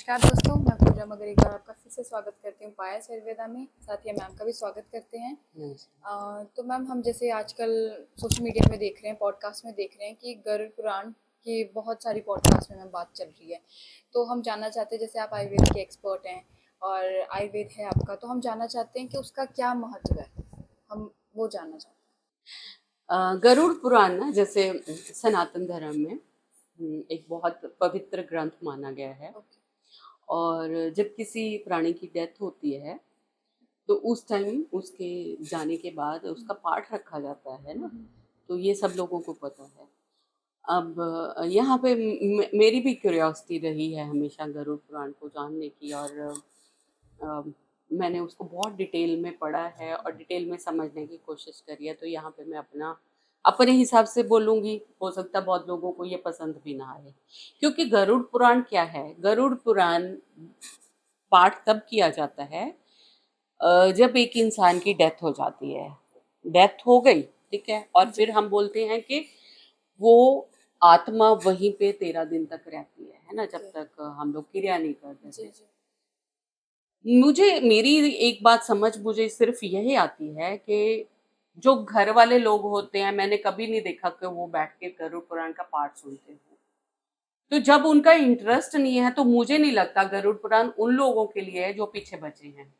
नमस्कार दोस्तों, मैं पूजा मगर एक बार आपका फिर से स्वागत करती हूँ पायस आयुर्वेदा में। साथ ही मैम का भी स्वागत करते हैं। तो मैम हम जैसे आजकल सोशल मीडिया में देख रहे हैं, पॉडकास्ट में देख रहे हैं कि गरुड़ पुराण की बहुत सारी पॉडकास्ट में मैम बात चल रही है। तो हम जानना चाहते हैं, जैसे आप आयुर्वेद के एक्सपर्ट हैं और आयुर्वेद है आपका, तो हम जानना चाहते हैं कि उसका क्या महत्व है, हम वो जानना चाहते हैं। गरुड़ पुराण ना, जैसे सनातन धर्म में एक बहुत पवित्र ग्रंथ माना गया है। और जब किसी प्राणी की डेथ होती है तो उस टाइम उसके जाने के बाद उसका पाठ रखा जाता है ना। तो ये सब लोगों को पता है। अब यहाँ पे मेरी भी क्यूरियोसिटी रही है हमेशा गरुड़ पुराण को जानने की। और अ, मैंने उसको बहुत डिटेल में पढ़ा है और डिटेल में समझने की कोशिश करी है। तो यहाँ पे मैं अपने हिसाब से बोलूँगी। हो सकता है बहुत लोगों को ये पसंद भी ना आए, क्योंकि गरुड़ पुराण क्या है। गरुड़ पुराण पाठ तब किया जाता है जब एक इंसान की डेथ हो जाती है। डेथ हो गई, ठीक है, और फिर हम बोलते हैं कि वो आत्मा वहीं पे 13 दिन तक रहती है ना, जब तक हम लोग क्रिया नहीं कर देते। मुझे मेरी एक बात समझ मुझे सिर्फ यही आती है कि जो घर वाले लोग होते हैं, मैंने कभी नहीं देखा कि वो बैठ के गरुड़ पुराण का पाठ सुनते हैं। तो जब उनका इंटरेस्ट नहीं है तो मुझे नहीं लगता गरुड़ पुराण उन लोगों के लिए है जो पीछे बचे हैं।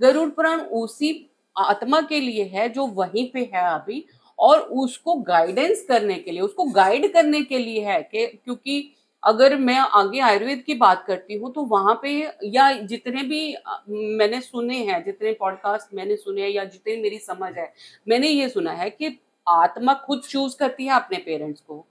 गरुड़ पुराण उसी आत्मा के लिए है जो वहीं पे है अभी, और उसको गाइडेंस करने के लिए, उसको गाइड करने के लिए है कि क्योंकि अगर मैं आगे आयुर्वेद की बात करती हूँ तो वहां पे, या जितने भी मैंने सुने हैं, जितने पॉडकास्ट मैंने सुने हैं या जितनी मेरी समझ है, मैंने ये सुना है कि आत्मा खुद चूज करती है अपने पेरेंट्स को।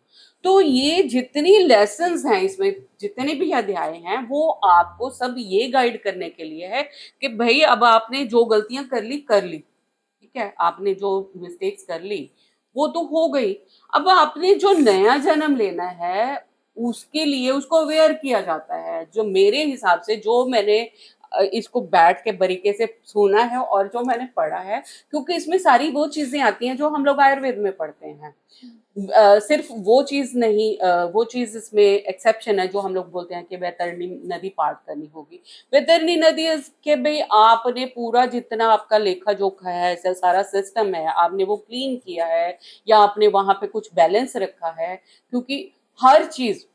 तो ये जितनी लेसन्स हैं इसमें, जितने भी अध्याय हैं, वो आपको सब ये गाइड करने के लिए है कि भाई अब आपने जो गलतियां कर ली, ठीक है, आपने जो मिस्टेक्स कर ली वो तो हो गई। अब आपने जो नया जन्म लेना है उसके लिए उसको अवेयर किया जाता है। जो मेरे हिसाब से, जो मैंने इसको बैठ के बारीके से सुना है और जो मैंने पढ़ा है, क्योंकि इसमें सारी वो चीजें आती हैं जो हम लोग आयुर्वेद में पढ़ते हैं। सिर्फ वो चीज नहीं, वो चीज इसमें एक्सेप्शन है जो हम लोग बोलते हैं कि वैतरणी नदी पार करनी होगी। वैतरणी नदी के भाई आपने पूरा जितना आपका लेखा जोखा है, ऐसा सारा सिस्टम है, आपने वो क्लीन किया है या आपने वहां पे कुछ बैलेंस रखा है। क्योंकि हर चीज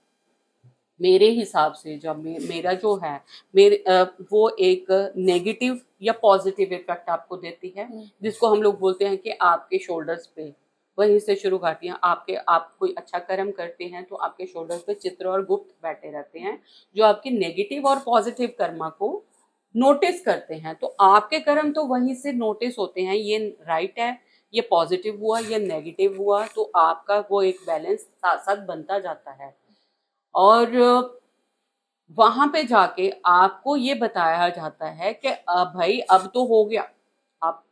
मेरे हिसाब से, जब मेरा जो है, वो एक नेगेटिव या पॉजिटिव इफेक्ट आपको देती है, जिसको हम लोग बोलते हैं कि आपके शोल्डर्स पे, वहीं से शुरू करती हैं। आप कोई अच्छा कर्म करते हैं तो आपके शोल्डर्स पे चित्र और गुप्त बैठे रहते हैं, जो आपके नेगेटिव और पॉजिटिव कर्मा को नोटिस करते हैं। तो आपके कर्म तो वहीं से नोटिस होते हैं, ये राइट है, ये पॉजिटिव हुआ, ये नेगेटिव हुआ, तो आपका वो एक बैलेंस साथ साथ बनता जाता है। और वहां पे जाके आपको ये बताया जाता है कि भाई अब तो हो गया, आप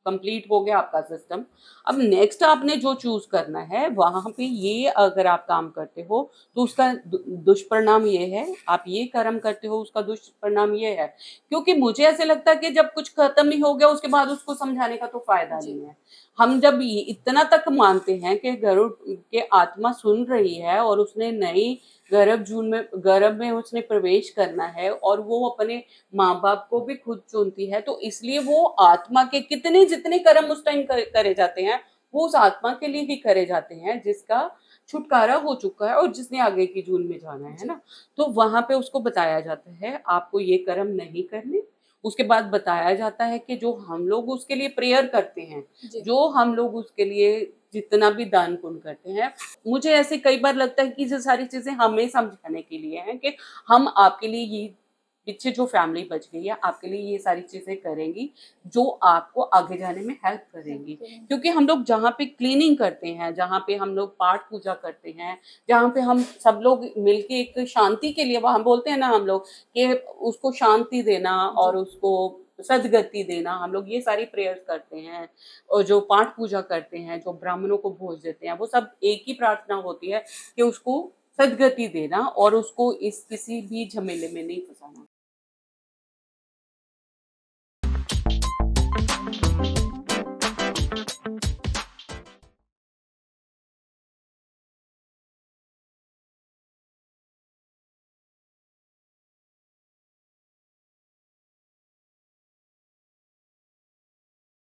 कंप्लीट हो गया आपका सिस्टम। अब नेक्स्ट आपने जो चूज करना है, वहां पे ये अगर आप काम करते हो तो उसका दुष्परिणाम ये है, आप ये कर्म करते हो उसका दुष्परिणाम ये है। क्योंकि मुझे ऐसे लगता है कि जब कुछ खत्म ही हो गया उसके बाद उसको समझाने का तो फायदा नहीं है। हम जब इतना तक मानते हैं कि गरुड़ के आत्मा सुन रही है और उसने नई गर्भ में उसने प्रवेश करना है और वो अपने माँ बाप को भी खुद चुनती है, तो इसलिए वो आत्मा के कितने जितने कर्म उस टाइम करे जाते हैं, वो उस आत्मा के लिए ही करे जाते हैं जिसका छुटकारा हो चुका है और जिसने आगे की जून में जाना है ना। तो वहां पे उसको बताया जाता है आपको ये कर्म नहीं करने। उसके बाद बताया जाता है कि जो हम लोग उसके लिए प्रेयर करते हैं, जो हम लोग उसके लिए जितना भी दान पुण्य करते हैं, मुझे ऐसे कई बार लगता है कि ये सारी चीजें हमें समझाने के लिए हैं कि हम आपके लिए ये पीछे जो फैमिली बच गई है आपके लिए ये सारी चीजें करेंगी जो आपको आगे जाने में हेल्प करेंगी। क्योंकि हम लोग जहाँ पे क्लीनिंग करते हैं, जहाँ पे हम लोग पाठ पूजा करते हैं, जहाँ पे हम सब लोग मिलके एक शांति के लिए, वह हम बोलते हैं ना हम लोग कि उसको शांति देना और उसको सदगति देना, हम लोग ये सारी प्रेयर्स करते हैं। और जो पाठ पूजा करते हैं, जो ब्राह्मणों को भोज देते हैं, वो सब एक ही प्रार्थना होती है कि उसको सदगति देना और उसको इस किसी भी झमेले में नहीं फंसाना।